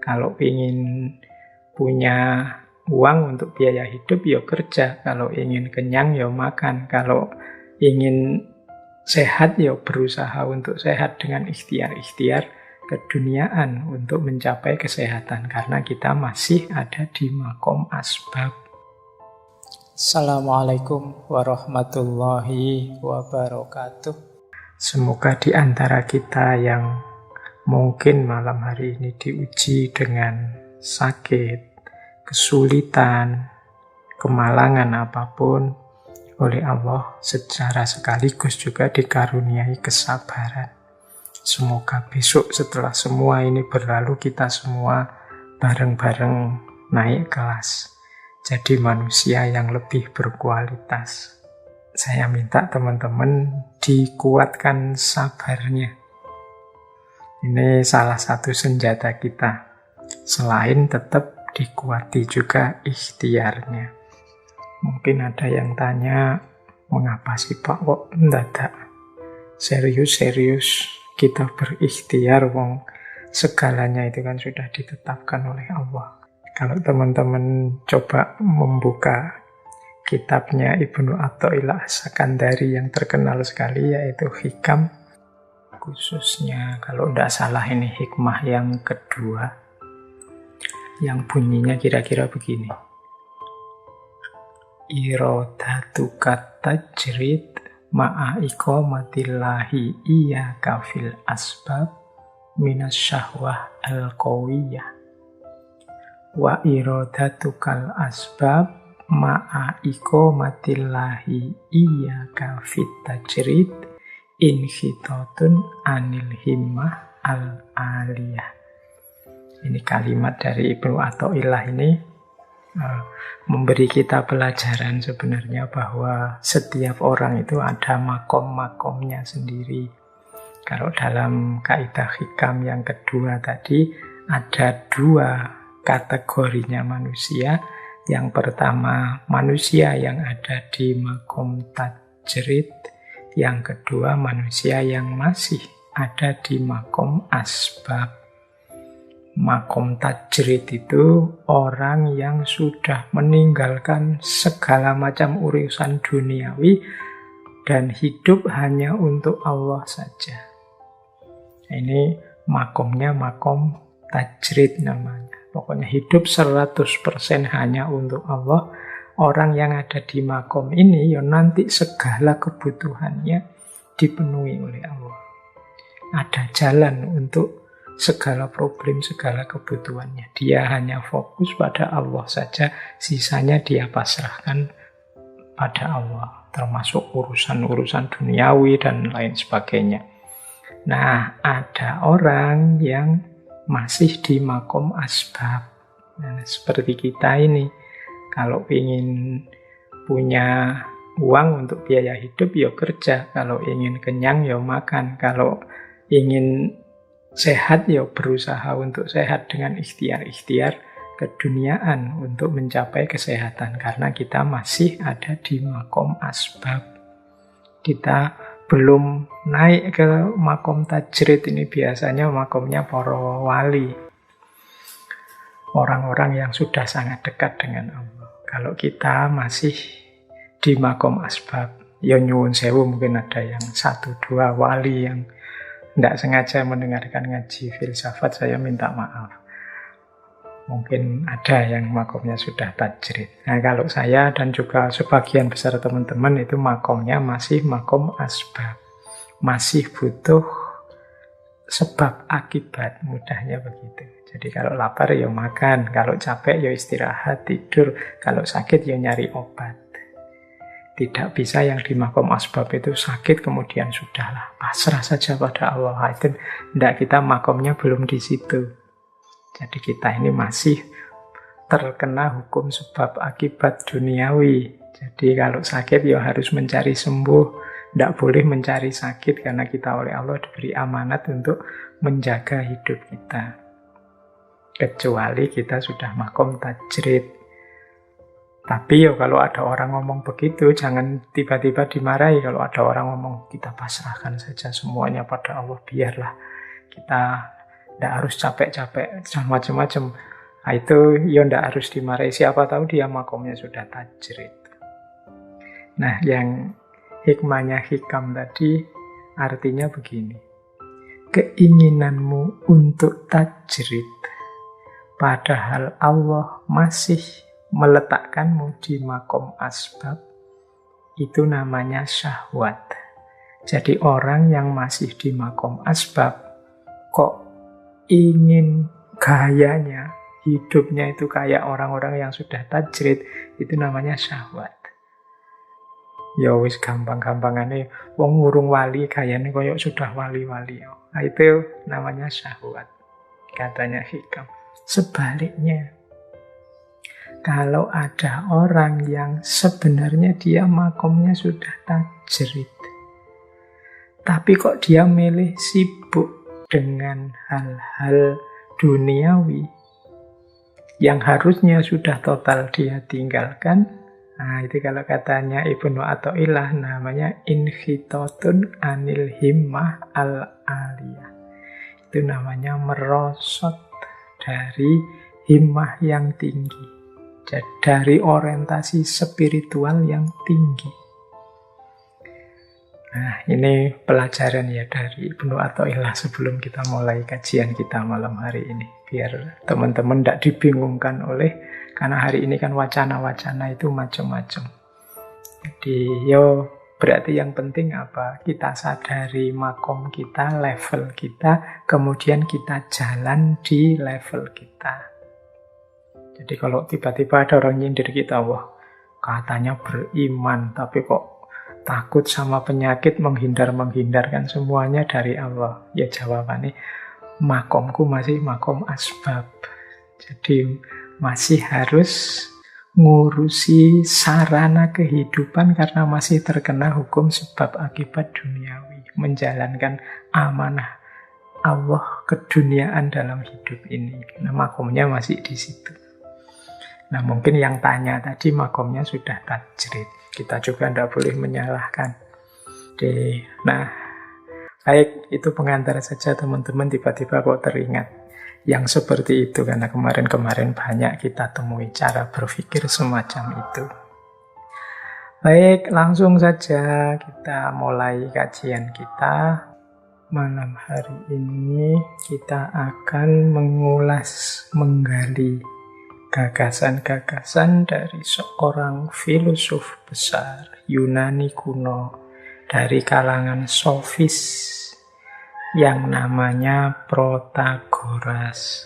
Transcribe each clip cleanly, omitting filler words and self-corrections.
Kalau ingin punya uang untuk biaya hidup, ya kerja. Kalau ingin kenyang, ya makan. Kalau ingin sehat, ya berusaha untuk sehat dengan ikhtiar-ikhtiar keduniaan untuk mencapai kesehatan. Karena kita masih ada di makom asbab. Assalamualaikum warahmatullahi wabarakatuh. Semoga di antara kita yang mungkin malam hari ini diuji dengan sakit, kesulitan, kemalangan apapun, oleh Allah secara sekaligus juga dikaruniai kesabaran. Semoga besok setelah semua ini berlalu, kita semua bareng-bareng naik kelas. Jadi manusia yang lebih berkualitas. Saya minta teman-teman dikuatkan sabarnya. Ini salah satu senjata kita. Selain tetap dikuati juga ikhtiarnya. Mungkin ada yang tanya, mengapa sih Pak kok mendadak serius-serius kita berikhtiar, wong segalanya itu kan sudah ditetapkan oleh Allah. Kalau teman-teman coba membuka kitabnya Ibnu Athaillah As-Sakandari yang terkenal sekali, yaitu Hikam, khususnya kalau tidak salah ini hikmah yang kedua, yang bunyinya kira-kira begini. Iradatuka tajrid ma'a iqamatillahi iyaka fil asbab minasyahwah al-qawiyah. Wa iradatukal asbab ma'a iqamatillahi iyaka fit tajrid inhitatun anil himmah al-aliyah. Ini kalimat dari Ibnu Athaillah ini memberi kita pelajaran sebenarnya bahwa setiap orang itu ada makom-makomnya sendiri. Kalau dalam kaidah hikam yang kedua tadi, ada dua kategorinya manusia. Yang pertama, manusia yang ada di makom tajrid. Yang kedua, manusia yang masih ada di makom asbab. Makom tajrid itu orang yang sudah meninggalkan segala macam urusan duniawi dan hidup hanya untuk Allah saja. Ini makomnya makom tajrid namanya. Pokoknya hidup 100% hanya untuk Allah. Orang yang ada di makom ini ya nanti segala kebutuhannya dipenuhi oleh Allah. Ada jalan untuk segala problem, segala kebutuhannya. Dia hanya fokus pada Allah saja, sisanya dia pasrahkan pada Allah, termasuk urusan-urusan duniawi dan lain sebagainya. Nah, ada orang yang masih di makom asbab. Nah, seperti kita ini, kalau ingin punya uang untuk biaya hidup, ya kerja. Kalau ingin kenyang, ya makan. Kalau ingin sehat, ya berusaha untuk sehat dengan ikhtiar-ikhtiar keduniaan untuk mencapai kesehatan. Karena kita masih ada di makom asbab. Kita belum naik ke makom tajrid. Ini biasanya makomnya para wali. Orang-orang yang sudah sangat dekat dengan Allah. Kalau kita masih di makom asbab, ya nyuwun sewu, mungkin ada yang 1-2 wali yang tidak sengaja mendengarkan ngaji filsafat, saya minta maaf. Mungkin ada yang makomnya sudah tajrid. Nah, kalau saya dan juga sebagian besar teman-teman itu makomnya masih makom asbab. Masih butuh sebab akibat, mudahnya begitu. Jadi kalau lapar ya makan, kalau capek ya istirahat, tidur, kalau sakit ya nyari obat. Tidak bisa yang di makom asbab itu sakit kemudian sudahlah, pasrah saja pada Allah. Itu tidak, kita makomnya belum di situ. Jadi kita ini masih terkena hukum sebab akibat duniawi. Jadi kalau sakit ya harus mencari sembuh, tidak boleh mencari sakit karena kita oleh Allah diberi amanat untuk menjaga hidup kita. Kecuali kita sudah makom tajrid. Tapi ya kalau ada orang ngomong begitu, jangan tiba-tiba dimarahi. Kalau ada orang ngomong, kita pasrahkan saja semuanya pada Allah, biarlah kita Tidak harus capek-capek dan macam-macam. Nah, itu ya tidak harus dimarahi. Siapa tahu dia makomnya sudah tajrid. Nah, yang hikmahnya hikam tadi artinya begini. Keinginanmu untuk tajrid, padahal Allah masih meletakkanmu di makom asbab, itu namanya syahwat. Jadi orang yang masih di makom asbab, kok ingin gayanya, hidupnya itu kayak orang-orang yang sudah tajrid, itu namanya syahwat. Ya wis gampang-gampangane wong ngurung wali gayane koyo sudah wali-wali. Nah, itu namanya syahwat. Katanya hikam. Sebaliknya, kalau ada orang yang sebenarnya dia makomnya sudah tajrid, tapi kok dia milih sibuk dengan hal-hal duniawi yang harusnya sudah total dia tinggalkan. Nah, itu kalau katanya Ibnu Athaillah namanya inhitatun anil himmah al-aliyah. Itu namanya merosot dari himmah yang tinggi, dari orientasi spiritual yang tinggi. Nah, ini pelajaran ya dari Ibnu Athaillah sebelum kita mulai kajian kita malam hari ini. Biar teman-teman tidak dibingungkan karena hari ini kan wacana-wacana itu macam-macam. Jadi, berarti yang penting apa? Kita sadari makom kita, level kita, kemudian kita jalan di level kita. Jadi kalau tiba-tiba ada orang nyindir kita, wah katanya beriman, tapi kok takut sama penyakit, menghindar-menghindarkan semuanya dari Allah. Ya jawabannya, makomku masih makom asbab. Jadi masih harus ngurusi sarana kehidupan karena masih terkena hukum sebab akibat duniawi. Menjalankan amanah Allah keduniaan dalam hidup ini. Nah, makomnya masih di situ. Nah, mungkin yang tanya tadi makomnya sudah tajrid. Kita juga tidak boleh menyalahkan. Nah, baik, itu pengantar saja teman-teman, tiba-tiba kok teringat yang seperti itu, karena kemarin-kemarin banyak kita temui cara berpikir semacam itu. Baik, langsung saja kita mulai kajian kita. Malam hari ini kita akan mengulas, menggali gagasan-gagasan dari seorang filosof besar Yunani kuno dari kalangan sofis yang namanya Protagoras.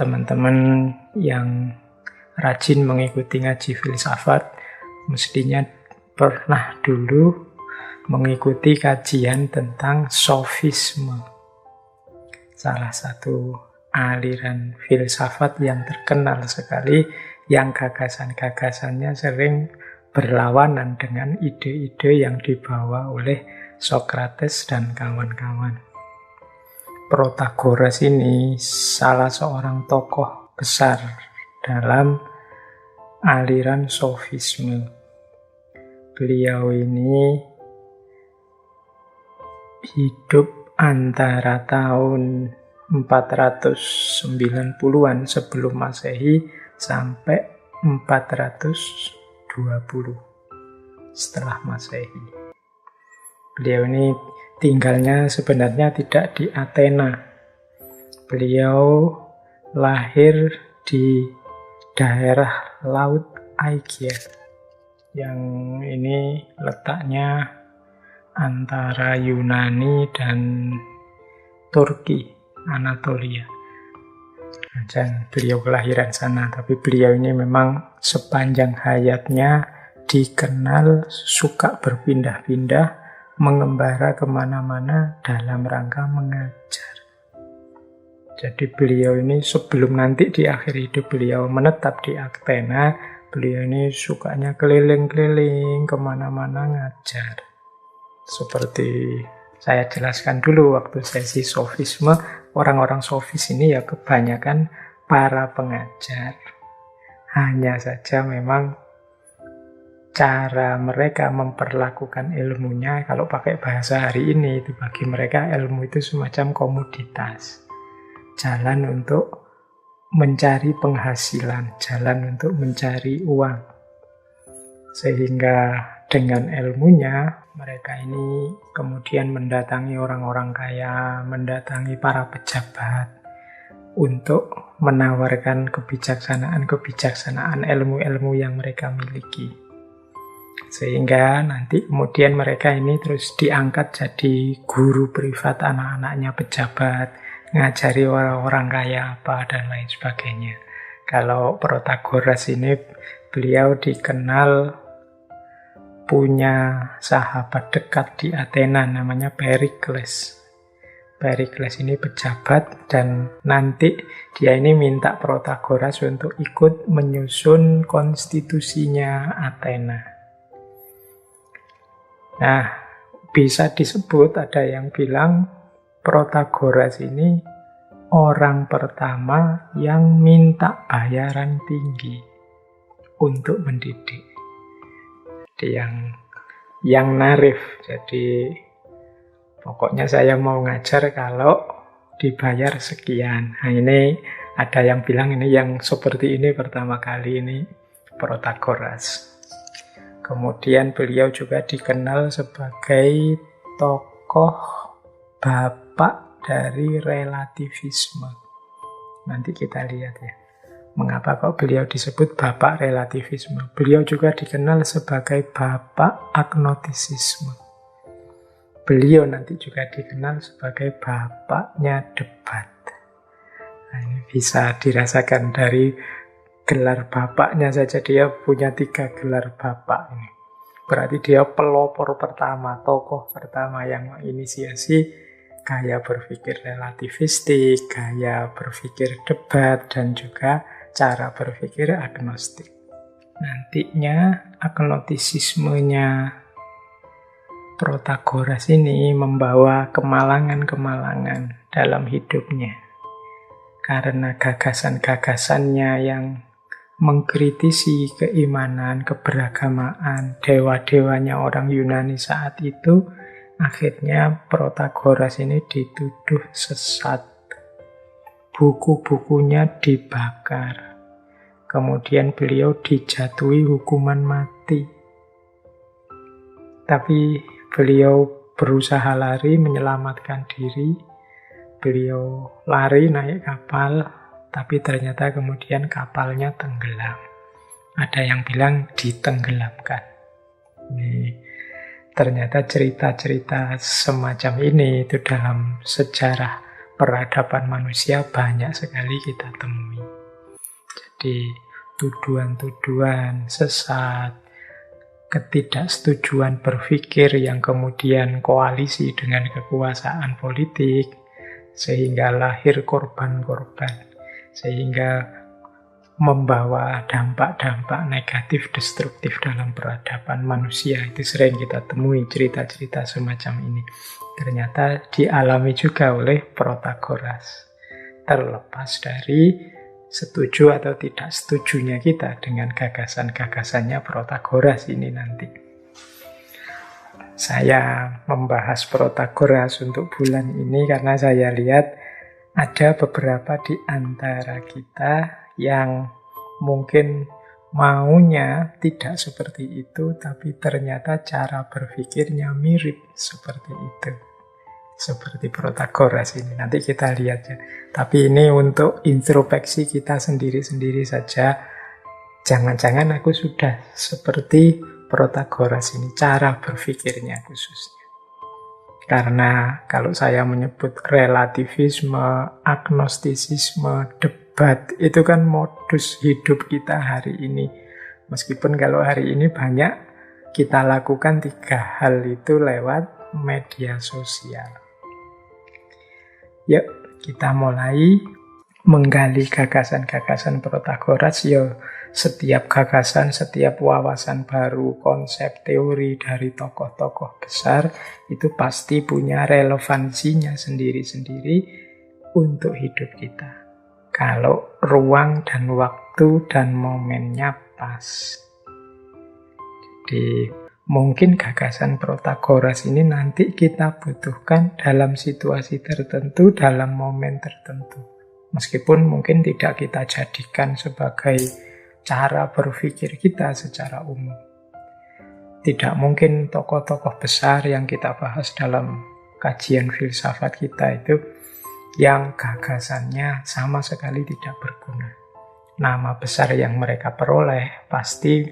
Teman-teman yang rajin mengikuti ngaji filsafat mestinya pernah dulu mengikuti kajian tentang sofisme. Salah satu aliran filsafat yang terkenal sekali, yang gagasan-gagasannya sering berlawanan dengan ide-ide yang dibawa oleh Sokrates dan kawan-kawan. Protagoras ini salah seorang tokoh besar dalam aliran sofisme. Beliau ini hidup antara tahun 490-an sebelum Masehi sampai 420 setelah Masehi. Beliau ini tinggalnya sebenarnya tidak di Athena. Beliau lahir di daerah Laut Aegea, yang ini letaknya antara Yunani dan Turki, Anatolia. Dan beliau kelahiran sana, tapi beliau ini memang sepanjang hayatnya dikenal suka berpindah-pindah, mengembara kemana-mana dalam rangka mengajar. Jadi beliau ini sebelum nanti di akhir hidup beliau menetap di Athena, beliau ini sukanya keliling-keliling kemana-mana ngajar. Seperti saya jelaskan dulu waktu sesi sofisme, orang-orang sofis ini ya kebanyakan para pengajar. Hanya saja memang cara mereka memperlakukan ilmunya, kalau pakai bahasa hari ini, itu bagi mereka ilmu itu semacam komoditas. jalan untuk mencari penghasilan, jalan untuk mencari uang. Sehingga dengan ilmunya, mereka ini kemudian mendatangi orang-orang kaya, mendatangi para pejabat, untuk menawarkan kebijaksanaan ilmu-ilmu yang mereka miliki. Sehingga nanti kemudian mereka ini terus diangkat jadi guru privat anak-anaknya pejabat, ngajari orang-orang kaya apa, dan lain sebagainya. Kalau Protagoras ini, beliau dikenal punya sahabat dekat di Athena namanya Perikles. Perikles ini pejabat, dan nanti dia ini minta Protagoras untuk ikut menyusun konstitusinya Athena. Nah, bisa disebut, ada yang bilang Protagoras ini orang pertama yang minta bayaran tinggi untuk mendidik. Jadi yang narif. Jadi pokoknya saya mau ngajar kalau dibayar sekian. Nah, ini ada yang bilang ini yang seperti ini pertama kali ini Protagoras. Kemudian beliau juga dikenal sebagai tokoh bapak dari relativisme. Nanti kita lihat ya, mengapa kok beliau disebut bapak relativisme. Beliau juga dikenal sebagai bapak agnostisisme. Beliau nanti juga dikenal sebagai bapaknya debat. Nah, ini bisa dirasakan dari gelar bapaknya saja, dia punya 3 gelar bapak ini. Berarti dia pelopor pertama, tokoh pertama yang menginisiasi gaya berpikir relativistik, gaya berpikir debat, dan juga cara berpikir agnostik. Nantinya agnostisismenya Protagoras ini membawa kemalangan-kemalangan dalam hidupnya. Karena gagasan-gagasannya yang mengkritisi keimanan, keberagamaan, dewa-dewanya orang Yunani saat itu, akhirnya Protagoras ini dituduh sesat. Buku-bukunya dibakar. Kemudian beliau dijatuhi hukuman mati. Tapi beliau berusaha lari, menyelamatkan diri. Beliau lari naik kapal, tapi ternyata kemudian kapalnya tenggelam. Ada yang bilang ditenggelamkan. Ini ternyata cerita-cerita semacam ini itu dalam sejarah peradaban manusia banyak sekali kita temui. Jadi tuduhan-tuduhan sesat, ketidaksetujuan berpikir yang kemudian koalisi dengan kekuasaan politik, sehingga lahir korban-korban, sehingga membawa dampak-dampak negatif, destruktif dalam peradaban manusia. Itu sering kita temui cerita-cerita semacam ini. Ternyata dialami juga oleh Protagoras. Terlepas dari setuju atau tidak setujunya kita dengan gagasan-gagasannya Protagoras ini nanti. Saya membahas Protagoras untuk bulan ini karena saya lihat ada beberapa di antara kita yang mungkin maunya tidak seperti itu, tapi ternyata cara berpikirnya mirip seperti itu. Seperti Protagoras ini. Nanti kita lihat ya. Tapi ini untuk introspeksi kita sendiri-sendiri saja. Jangan-jangan aku sudah seperti Protagoras ini, cara berpikirnya khususnya. Karena kalau saya menyebut relativisme, agnostisisme, debat, itu kan modus hidup kita hari ini. Meskipun kalau hari ini banyak kita lakukan 3 hal itu lewat media sosial. Yuk, kita mulai menggali gagasan-gagasan Protagoras. Yuk, setiap gagasan, setiap wawasan baru, konsep, teori dari tokoh-tokoh besar itu pasti punya relevansinya sendiri-sendiri untuk hidup kita. Kalau ruang dan waktu dan momennya pas. Jadi mungkin gagasan Protagoras ini nanti kita butuhkan dalam situasi tertentu, dalam momen tertentu. Meskipun mungkin tidak kita jadikan sebagai cara berpikir kita secara umum. Tidak mungkin tokoh-tokoh besar yang kita bahas dalam kajian filsafat kita itu yang gagasannya sama sekali tidak berguna. Nama besar yang mereka peroleh pasti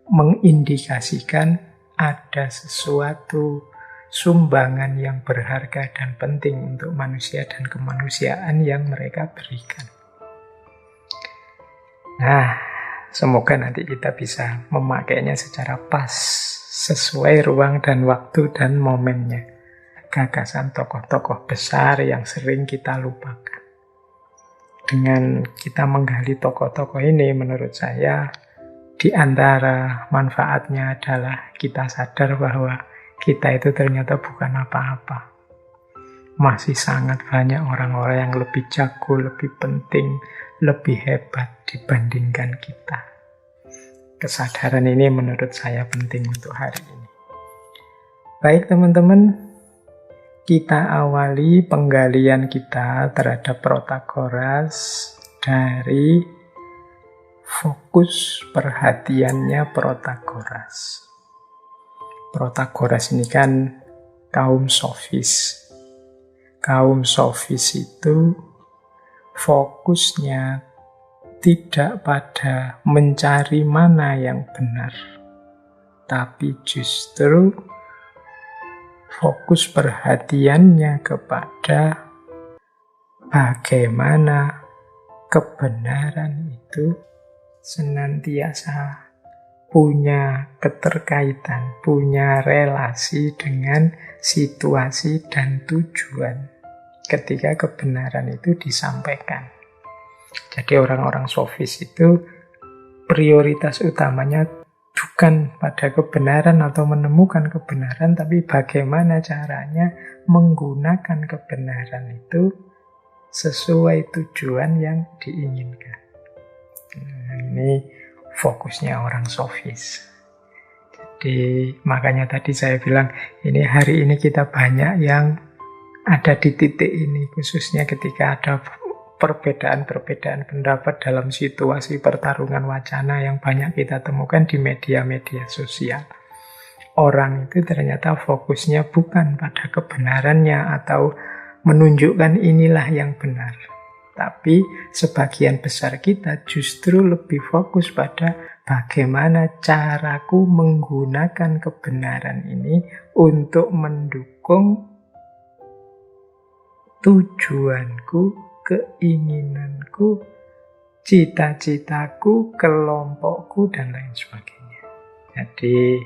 mengindikasikan ada sesuatu sumbangan yang berharga dan penting untuk manusia dan kemanusiaan yang mereka berikan. Nah, semoga nanti kita bisa memakainya secara pas, sesuai ruang dan waktu dan momennya. Gagasan tokoh-tokoh besar yang sering kita lupakan. Dengan kita menggali tokoh-tokoh ini, menurut saya, di antara manfaatnya adalah kita sadar bahwa kita itu ternyata bukan apa-apa. Masih sangat banyak orang-orang yang lebih jago, lebih penting, lebih hebat dibandingkan kita. Kesadaran ini menurut saya penting untuk hari ini. Baik teman-teman, kita awali penggalian kita terhadap Protagoras dari fokus perhatiannya Protagoras. Protagoras ini kan kaum sofis. Kaum sofis itu fokusnya tidak pada mencari mana yang benar, tapi justru fokus perhatiannya kepada bagaimana kebenaran itu senantiasa punya keterkaitan, punya relasi dengan situasi dan tujuan ketika kebenaran itu disampaikan. Jadi orang-orang sofis itu prioritas utamanya bukan pada kebenaran atau menemukan kebenaran, tapi bagaimana caranya menggunakan kebenaran itu sesuai tujuan yang diinginkan. Nah, ini fokusnya orang sofis. Jadi makanya tadi saya bilang ini hari ini kita banyak yang ada di titik ini, khususnya ketika ada perbedaan-perbedaan pendapat dalam situasi pertarungan wacana yang banyak kita temukan di media-media sosial. Orang itu ternyata fokusnya bukan pada kebenarannya atau menunjukkan inilah yang benar. Tapi sebagian besar kita justru lebih fokus pada bagaimana caraku menggunakan kebenaran ini untuk mendukung tujuanku, keinginanku, cita-citaku, kelompokku, dan lain sebagainya. Jadi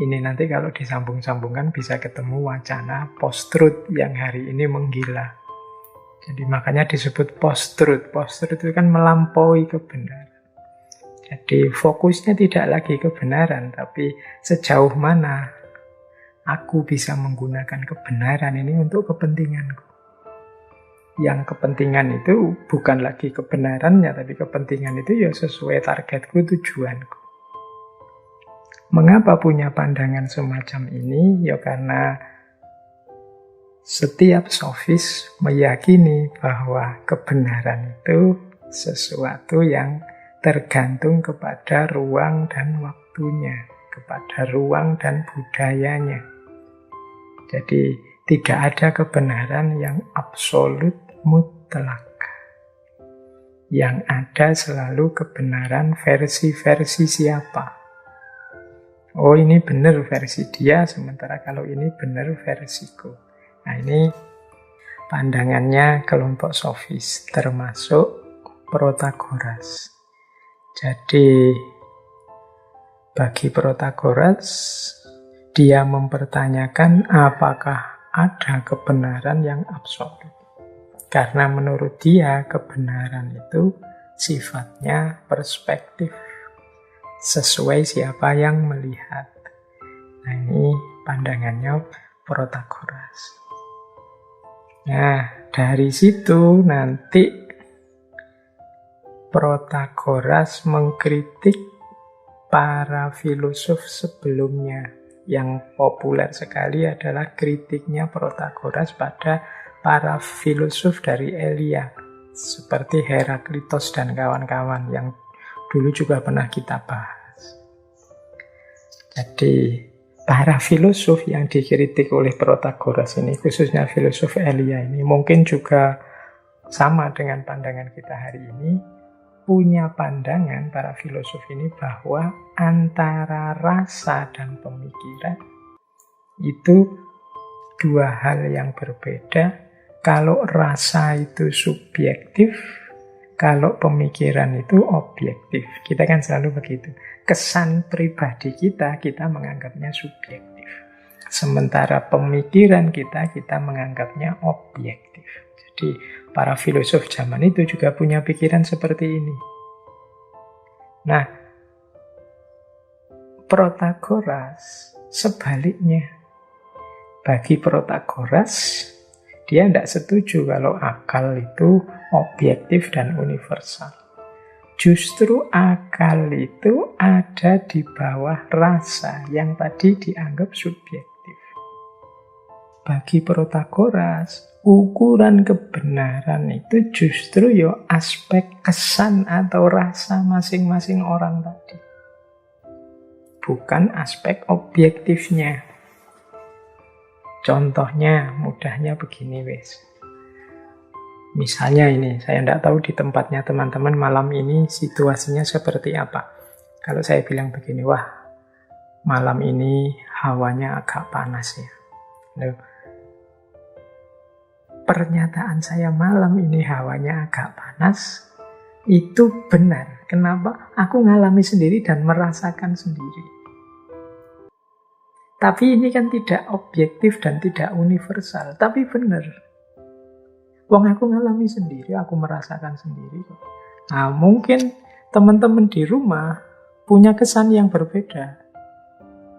ini nanti kalau disambung-sambungkan bisa ketemu wacana post-truth yang hari ini menggila. Jadi makanya disebut post-truth. Post-truth itu kan melampaui kebenaran. Jadi fokusnya tidak lagi kebenaran, tapi sejauh mana aku bisa menggunakan kebenaran ini untuk kepentinganku. Yang kepentingan itu bukan lagi kebenarannya, tapi kepentingan itu ya sesuai targetku, tujuanku. Mengapa punya pandangan semacam ini? Ya karena setiap sofis meyakini bahwa kebenaran itu sesuatu yang tergantung kepada ruang dan waktunya, kepada ruang dan budayanya. Jadi tidak ada kebenaran yang absolut mutlak. Yang ada selalu kebenaran versi-versi siapa. Oh ini benar versi dia, sementara kalau ini benar versiku. Nah ini pandangannya kelompok sofis, termasuk Protagoras. Jadi bagi Protagoras, dia mempertanyakan apakah ada kebenaran yang absolut. Karena menurut dia kebenaran itu sifatnya perspektif, sesuai siapa yang melihat. Nah ini pandangannya Protagoras. Nah dari situ nanti Protagoras mengkritik para filosof sebelumnya. Yang populer sekali adalah kritiknya Protagoras pada para filosof dari Elia. Seperti Heraklitos dan kawan-kawan yang dulu juga pernah kita bahas. Jadi para filosof yang dikritik oleh Protagoras ini, khususnya filosof Elia ini, mungkin juga sama dengan pandangan kita hari ini, punya pandangan para filosof ini bahwa antara rasa dan pemikiran itu dua hal yang berbeda. Kalau rasa itu subjektif, kalau pemikiran itu objektif. Kita kan selalu begitu. Kesan pribadi kita menganggapnya subjektif. Sementara pemikiran kita menganggapnya objektif. Jadi para filosof zaman itu juga punya pikiran seperti ini. Nah, Protagoras sebaliknya. Bagi Protagoras, dia tidak setuju kalau akal itu objektif dan universal. Justru akal itu ada di bawah rasa yang tadi dianggap subjektif. Bagi Protagoras, ukuran kebenaran itu justru aspek kesan atau rasa masing-masing orang tadi. Bukan aspek objektifnya. Contohnya, mudahnya begini wes. Misalnya ini, saya tidak tahu di tempatnya teman-teman malam ini situasinya seperti apa. Kalau saya bilang begini, wah malam ini hawanya agak panas ya. Loh, pernyataan saya malam ini hawanya agak panas, itu benar. Kenapa? Aku ngalami sendiri dan merasakan sendiri. Tapi ini kan tidak objektif dan tidak universal, tapi benar. Wong aku ngalami sendiri, aku merasakan sendiri. Nah, mungkin teman-teman di rumah punya kesan yang berbeda.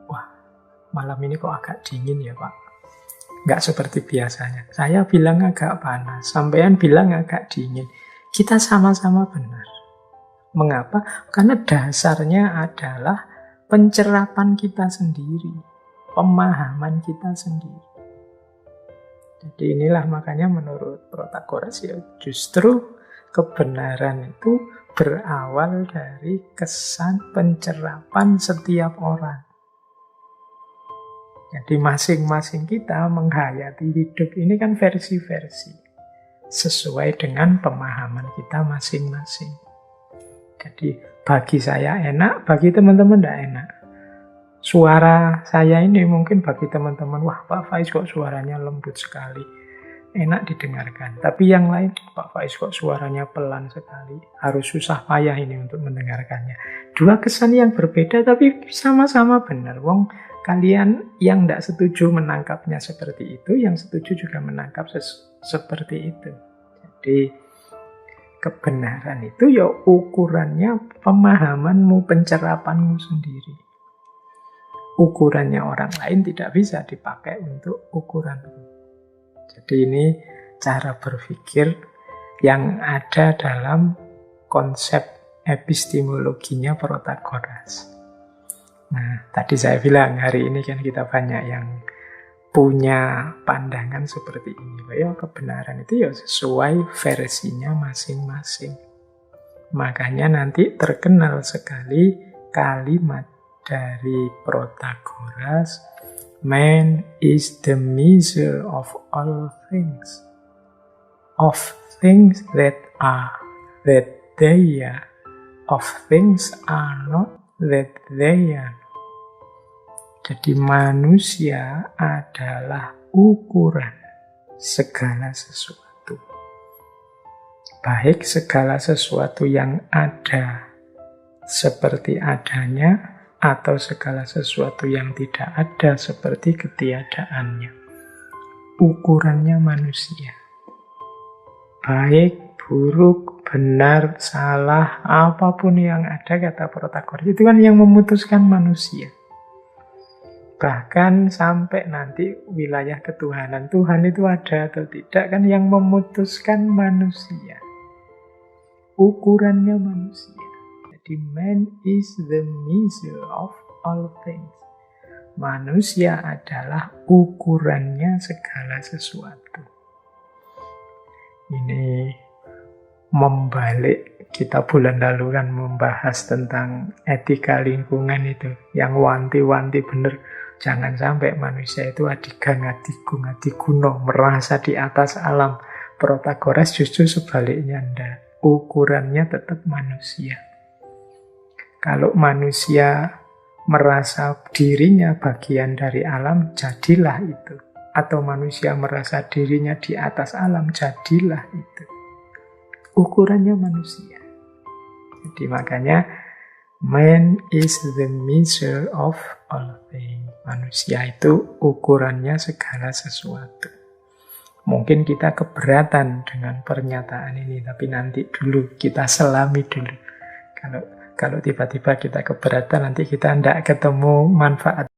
Wah, malam ini kok agak dingin ya Pak. Nggak seperti biasanya. Saya bilang agak panas, sampean bilang agak dingin. Kita sama-sama benar. Mengapa? Karena dasarnya adalah pencerapan kita sendiri, pemahaman kita sendiri. Jadi inilah makanya menurut Protagoras justru kebenaran itu berawal dari kesan pencerapan setiap orang. Jadi masing-masing kita menghayati hidup ini kan versi-versi sesuai dengan pemahaman kita masing-masing. Jadi bagi saya enak, bagi teman-teman tidak enak. Suara saya ini mungkin bagi teman-teman, wah Pak Faiz kok suaranya lembut sekali, enak didengarkan. Tapi yang lain, Pak Faiz kok suaranya pelan sekali, harus susah payah ini untuk mendengarkannya. Dua kesan yang berbeda tapi sama-sama benar. Wong kalian yang tidak setuju menangkapnya seperti itu, yang setuju juga menangkap seperti itu. Jadi kebenaran itu ukurannya pemahamanmu, pencerapanmu sendiri. Ukurannya orang lain tidak bisa dipakai untuk ukuranmu. Jadi ini cara berpikir yang ada dalam konsep epistemologinya Protagoras. Nah, tadi saya bilang hari ini kan kita banyak yang punya pandangan seperti ini. Kebenaran itu sesuai versinya masing-masing. Makanya nanti terkenal sekali kalimat dari Protagoras, man is the measure of all things. Of things that are, that they are. Of things are not, that they are. Jadi manusia adalah ukuran segala sesuatu. Baik segala sesuatu yang ada seperti adanya, atau segala sesuatu yang tidak ada seperti ketiadaannya. Ukurannya manusia. Baik, buruk, benar, salah, apapun yang ada, kata Protagoras, itu kan yang memutuskan manusia. Bahkan sampai nanti wilayah ketuhanan, Tuhan itu ada atau tidak, kan yang memutuskan manusia. Ukurannya manusia. Jadi man is the measure of all things. Manusia adalah ukurannya segala sesuatu. Ini membalik. Kita bulan lalu kan membahas tentang etika lingkungan itu, yang wanti-wanti bener. Jangan sampai manusia itu adigang, adigung, adiguno, merasa di atas alam. Protagoras justru sebaliknya, ndak. Ukurannya tetap manusia. Kalau manusia merasa dirinya bagian dari alam, jadilah itu. Atau manusia merasa dirinya di atas alam, jadilah itu. Ukurannya manusia. Jadi makanya, man is the measure of all things. Manusia itu ukurannya segala sesuatu. Mungkin kita keberatan dengan pernyataan ini, tapi nanti dulu, kita selami dulu. Kalau tiba-tiba kita keberatan, nanti kita tidak ketemu manfaat.